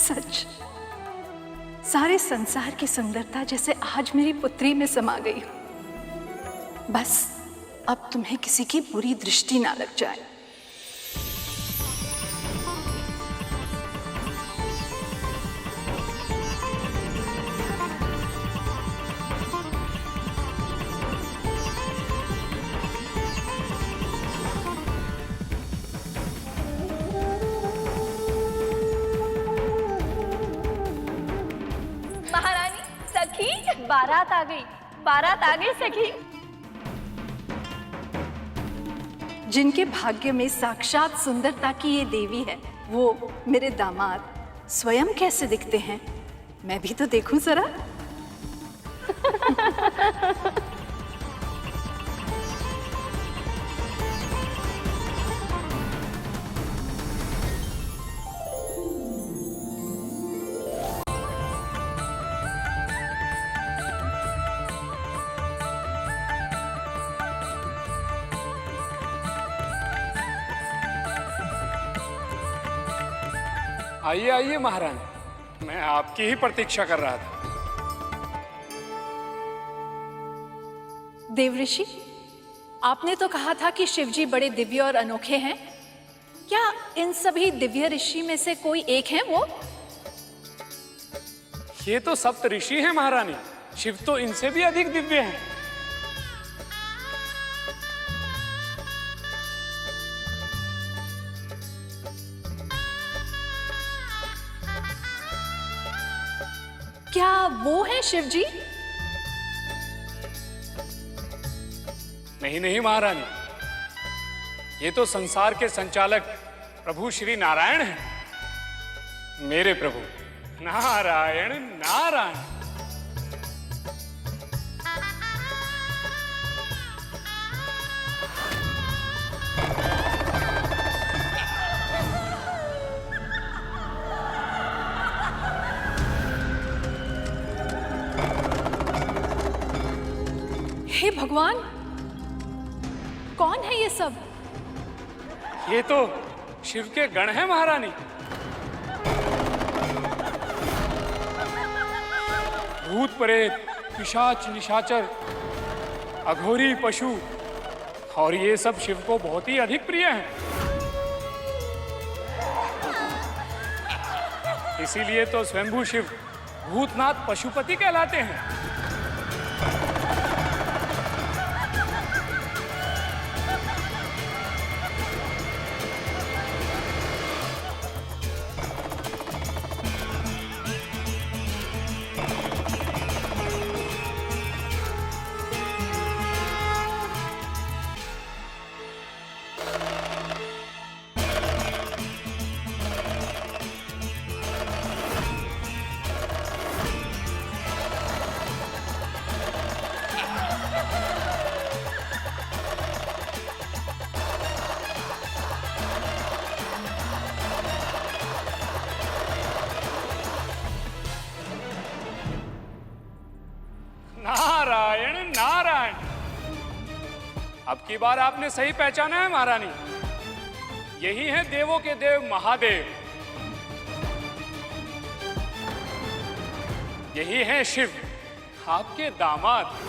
सच, सारे संसार की सुंदरता जैसे आज मेरी पुत्री में समा गई हो। बस अब तुम्हें किसी की बुरी दृष्टि ना लग जाए। बारात आ गई, बारात आ गई सखी। जिनके भाग्य में साक्षात सुंदरता की ये देवी है, वो मेरे दामाद स्वयं कैसे दिखते हैं, मैं भी तो देखूं जरा। आइए आइए महारानी, मैं आपकी ही प्रतीक्षा कर रहा था। देवऋषि, आपने तो कहा था कि शिवजी बड़े दिव्य और अनोखे हैं। क्या इन सभी दिव्य ऋषि में से कोई एक है वो? ये तो सप्त ऋषि हैं महारानी, शिव तो इनसे भी अधिक दिव्य हैं। क्या वो है शिवजी? नहीं नहीं महारानी, ये तो संसार के संचालक प्रभु श्री नारायण हैं। मेरे प्रभु नारायण नारायण। हे भगवान, कौन है ये सब? ये तो शिव के गण हैं महारानी। भूत प्रेत, पिशाच निशाचर, अघोरी पशु, और ये सब शिव को बहुत ही अधिक प्रिय हैं। इसीलिए तो स्वयंभू शिव भूतनाथ पशुपति कहलाते हैं। नारायण नारायण, अब की बार आपने सही पहचाना है महारानी। यही है देवों के देव महादेव, यही है शिव आपके दामाद।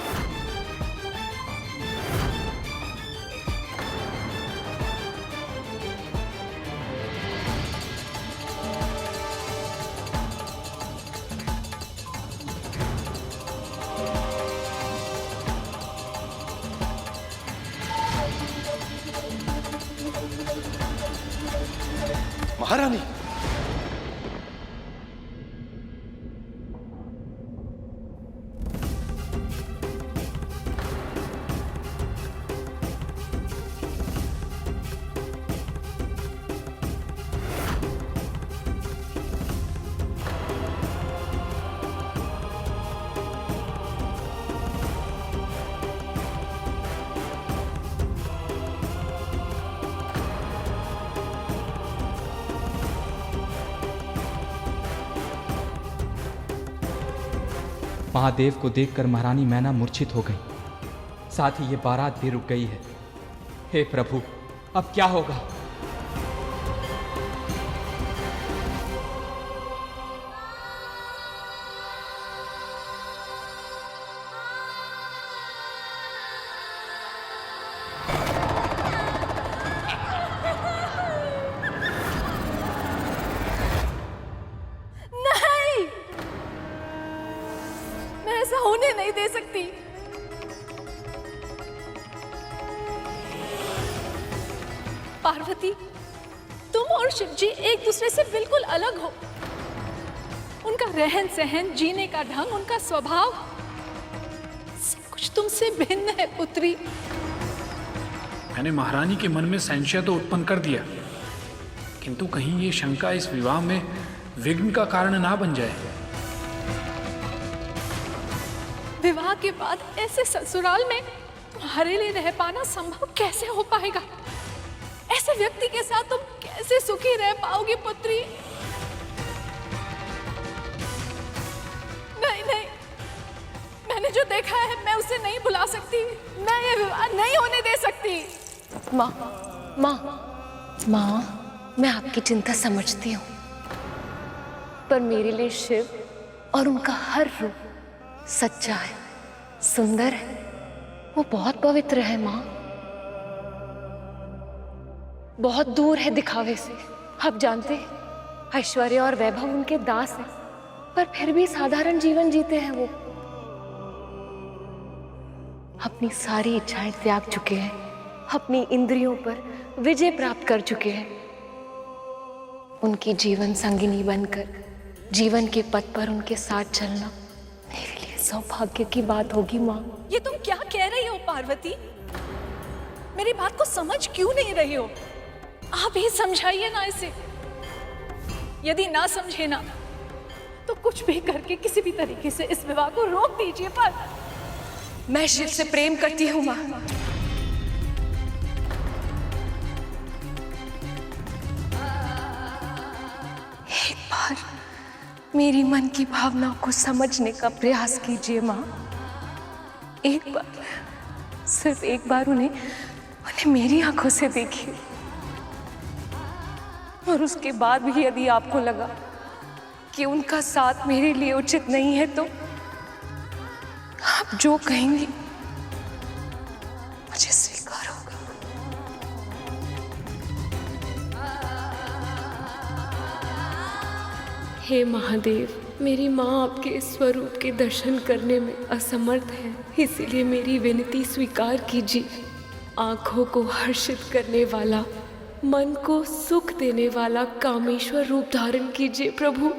महारानी, महादेव को देखकर महारानी मैना मूर्छित हो गई, साथ ही ये बारात भी रुक गई है। हे प्रभु, अब क्या होगा? पार्वती, तुम और शिव जी एक दूसरे से बिल्कुल अलग हो। उनका रहन सहन, जीने का ढंग, उनका स्वभाव, सब कुछ तुमसे भिन्न है पुत्री। मैंने महारानी के मन में संशय तो उत्पन्न कर दिया, किंतु कहीं ये शंका इस विवाह में विघ्न का कारण ना बन जाए। विवाह के बाद ऐसे ससुराल में तुम्हारे लिए रह पाना संभव कैसे हो पाएगा? ऐसे व्यक्ति के साथ तुम कैसे सुखी रह पाओगी पुत्री? नहीं नहीं, मैंने जो देखा है मैं उसे नहीं भुला सकती। मैं ये विवाह नहीं होने दे सकती। माँ, माँ, माँ, मैं आपकी चिंता समझती हूँ, पर मेरे लिए शिव और उनका हर रूप सच्चा है, सुंदर है, वो बहुत पवित्र है माँ, बहुत दूर है दिखावे से। आप जानते हैं ऐश्वर्य और वैभव उनके दास हैं, पर फिर भी साधारण जीवन जीते हैं वो। अपनी सारी इच्छाएं त्याग चुके हैं, अपनी इंद्रियों पर विजय प्राप्त कर चुके हैं। उनकी जीवन संगिनी बनकर जीवन के पथ पर उनके साथ चलना मेरे लिए सौभाग्य की बात होगी माँ। ये तुम क्या कह रही हो पार्वती? मेरी बात को समझ क्यों नहीं रही हो? आप ही समझाइए ना इसे। यदि ना समझे ना तो कुछ भी करके किसी भी तरीके से इस विवाह को रोक दीजिए। पर मैं शिव से प्रेम करती हूँ माँ। एक बार मेरी मन की भावनाओं को समझने का प्रयास कीजिए माँ। एक बार, सिर्फ एक बार उन्हें मेरी आंखों से देखिए। और उसके बाद भी यदि आपको लगा कि उनका साथ मेरे लिए उचित नहीं है, तो आप जो कहेंगी मुझे स्वीकार होगा। हे महादेव, मेरी माँ आपके इस स्वरूप के दर्शन करने में असमर्थ है, इसीलिए मेरी विनती स्वीकार कीजिए। आंखों को हर्षित करने वाला, मन को सुख देने वाला कामेश्वर रूप धारण कीजिए प्रभु।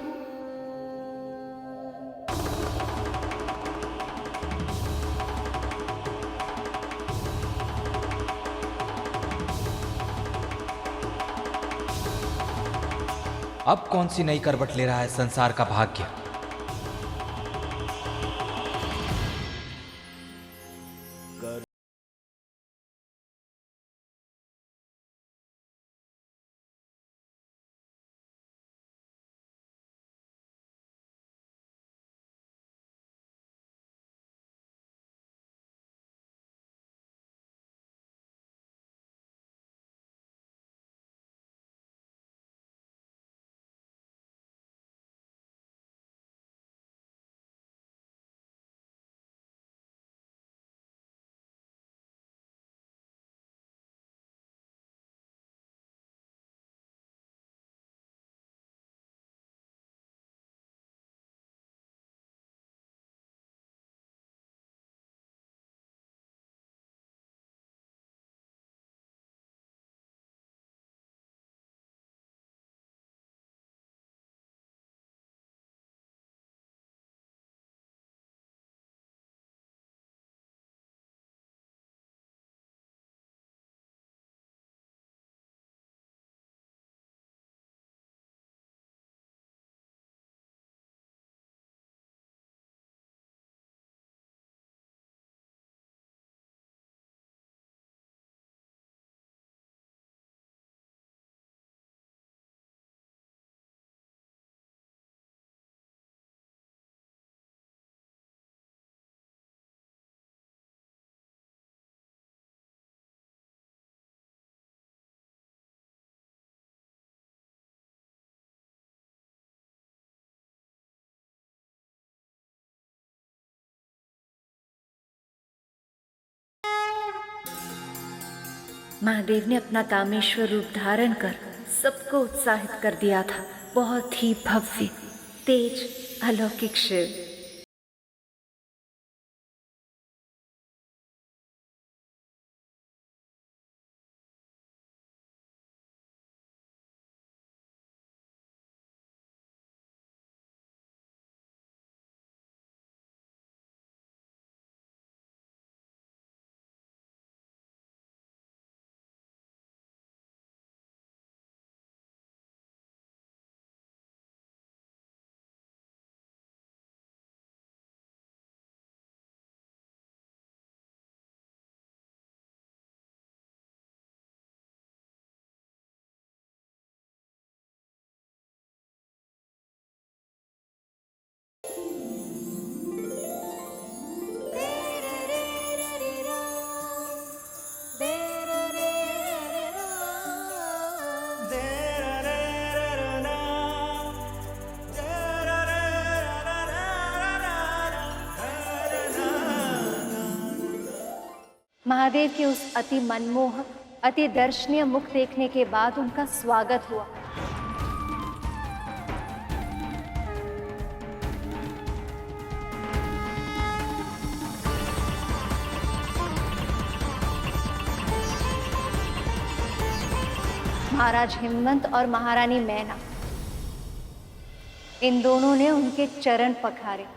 अब कौन सी नई करवट ले रहा है संसार का भाग्य? महादेव ने अपना कामेश्वर रूप धारण कर सबको उत्साहित कर दिया था। बहुत ही भव्य, तेज, अलौकिक शिव। महादेव के उस अति मनमोहक, अति दर्शनीय मुख देखने के बाद उनका स्वागत हुआ। महाराज हिमवंत और महारानी मैना, इन दोनों ने उनके चरण पखारे।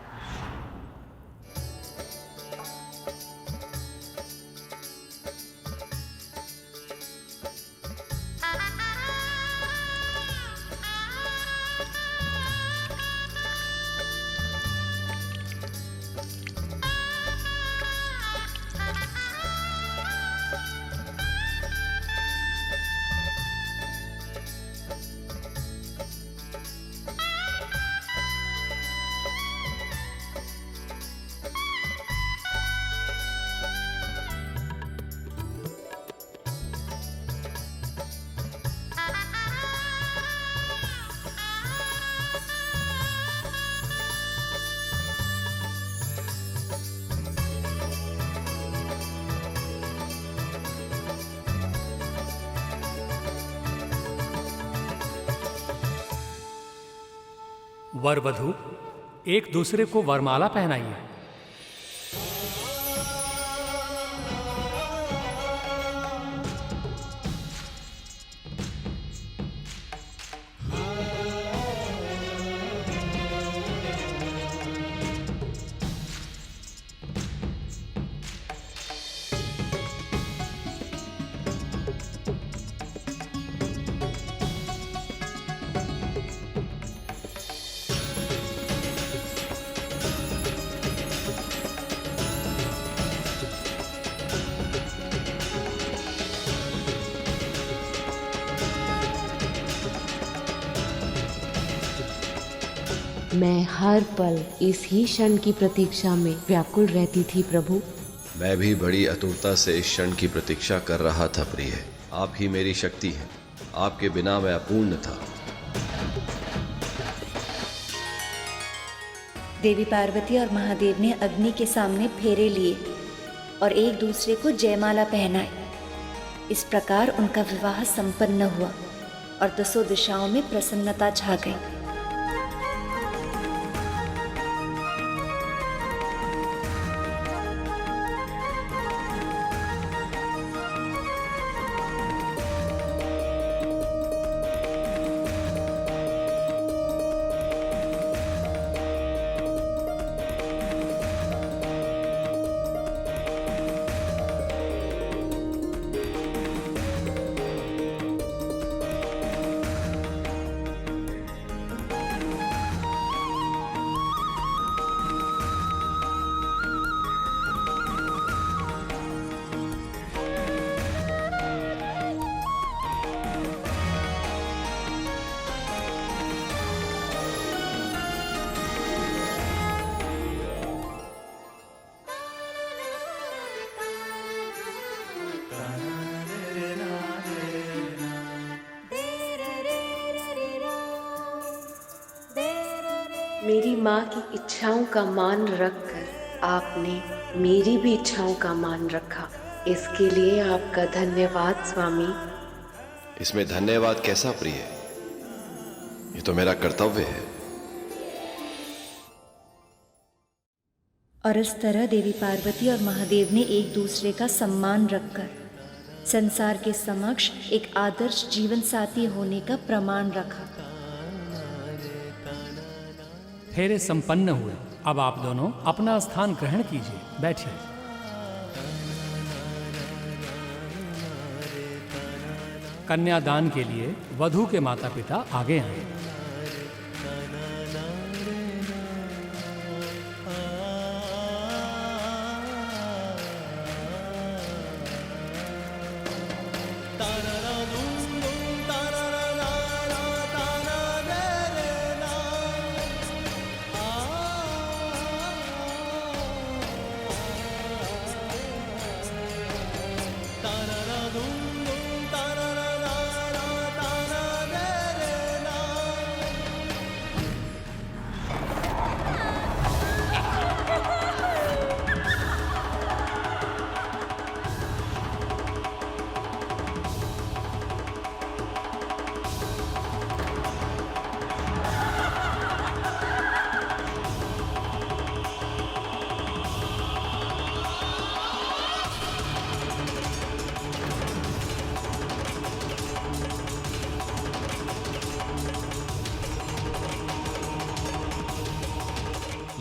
वर वधू एक दूसरे को वरमाला पहनाइए। मैं हर पल इस ही क्षण की प्रतीक्षा में व्याकुल रहती थी प्रभु। मैं भी बड़ी आतुरता से इस क्षण की प्रतीक्षा कर रहा था प्रिय। आप ही मेरी शक्ति है, आपके बिना मैं अपूर्ण था। देवी पार्वती और महादेव ने अग्नि के सामने फेरे लिए और एक दूसरे को जयमाला पहनाई। इस प्रकार उनका विवाह संपन्न हुआ और दसों दिशाओं में प्रसन्नता छा गई। मेरी माँ की इच्छाओं का मान रखकर आपने मेरी भी इच्छाओं का मान रखा। इसके लिए आपका धन्यवाद स्वामी। इसमें धन्यवाद कैसा प्रिय? ये तो मेरा कर्तव्य है। और इस तरह देवी पार्वती और महादेव ने एक दूसरे का सम्मान रखकर संसार के समक्ष एक आदर्श जीवन साथी होने का प्रमाण रखा। फेरे संपन्न हुए। अब आप दोनों अपना स्थान ग्रहण कीजिए, बैठिए। कन्यादान के लिए वधू के माता पिता आगे आए।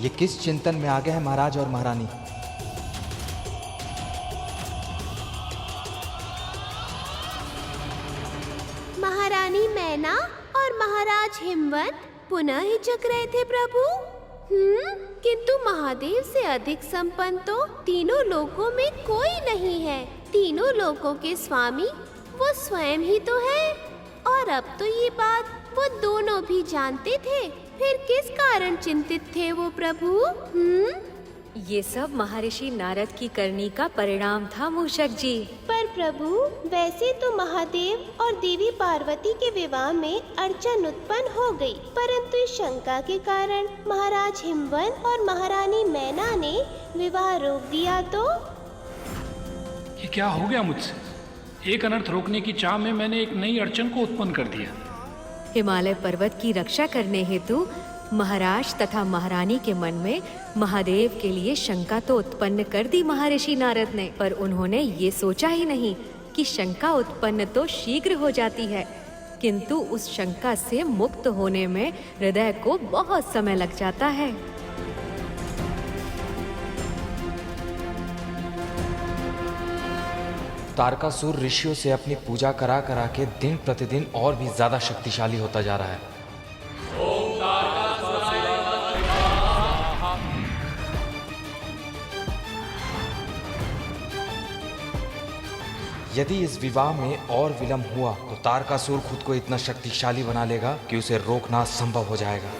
ये किस चिंतन में आ गए हैं महाराज और महारानी? महारानी मैना और महाराज हिमवत पुनः हिचक रहे थे प्रभु। किंतु महादेव से अधिक संपन्न तो तीनों लोकों में कोई नहीं है। तीनों लोकों के स्वामी वो स्वयं ही तो है। और अब तो ये बात वो दोनों भी जानते थे, फिर किस कारण चिंतित थे वो प्रभु? ये सब महर्षि नारद की करनी का परिणाम था मूषक जी। पर प्रभु, वैसे तो महादेव और देवी पार्वती के विवाह में अड़चन उत्पन्न हो गई, परंतु इस शंका के कारण महाराज हिमवंत और महारानी मैना ने विवाह रोक दिया। तो ये क्या हो गया मुझसे? एक अनर्थ रोकने की चाह में मैंने एक नई अड़चन को उत्पन्न कर दिया। हिमालय पर्वत की रक्षा करने हेतु महाराज तथा महारानी के मन में महादेव के लिए शंका तो उत्पन्न कर दी महर्षि नारद ने, पर उन्होंने ये सोचा ही नहीं कि शंका उत्पन्न तो शीघ्र हो जाती है, किंतु उस शंका से मुक्त होने में हृदय को बहुत समय लग जाता है। तारकासुर ऋषियों से अपनी पूजा करा करा के दिन प्रतिदिन और भी ज्यादा शक्तिशाली होता जा रहा है। यदि इस विवाह में और विलंब हुआ तो तारकासुर खुद को इतना शक्तिशाली बना लेगा कि उसे रोकना असंभव हो जाएगा।